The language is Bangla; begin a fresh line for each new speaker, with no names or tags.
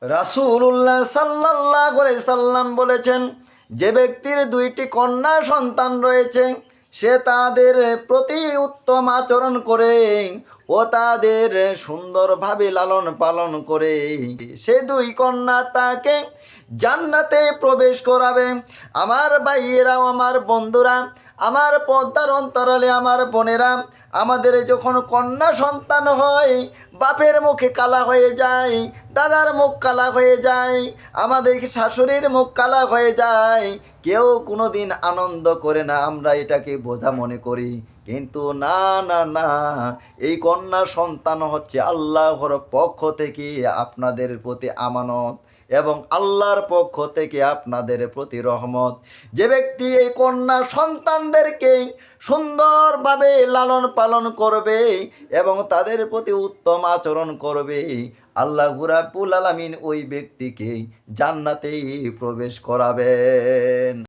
রাসূলুল্লাহ সাল্লাল্লাহু আলাইহি সাল্লাম বলেছেন, যে ব্যক্তির দুইটি কন্যা সন্তান রয়েছে সে তাদের প্রতি উত্তম আচরণ করে ও তাদের সুন্দরভাবে লালন পালন করে সে দুই কন্যা তাকে জান্নাতে প্রবেশ করাবে। আমার ভাইয়েরাও, আমার বন্ধুরা, আমার পর্দার অন্তরালে আমার বোনেরা, আমাদের যখন কন্যা সন্তান হয় বাপের মুখে কালা হয়ে যায়, দাদার মুখ কালা হয়ে যায়, আমাদের শাশুড়ির মুখ কালা হয়ে যায়, কেউ কোনো দিন আনন্দ করে না, আমরা এটাকে বোঝা মনে করি। কিন্তু না না না, এই কন্যা সন্তান হচ্ছে আল্লাহর পক্ষ থেকে আপনাদের প্রতি আমানত এবং আল্লাহর পক্ষ থেকে আপনাদের প্রতি রহমত। যে ব্যক্তি এই কন্যা সন্তানদেরকে সুন্দরভাবে লালন পালন করবে এবং তাদের প্রতি উত্তম আচরণ করবে, আল্লাহ রাব্বুল আলামিন ওই ব্যক্তিকে জান্নাতে প্রবেশ করাবেন।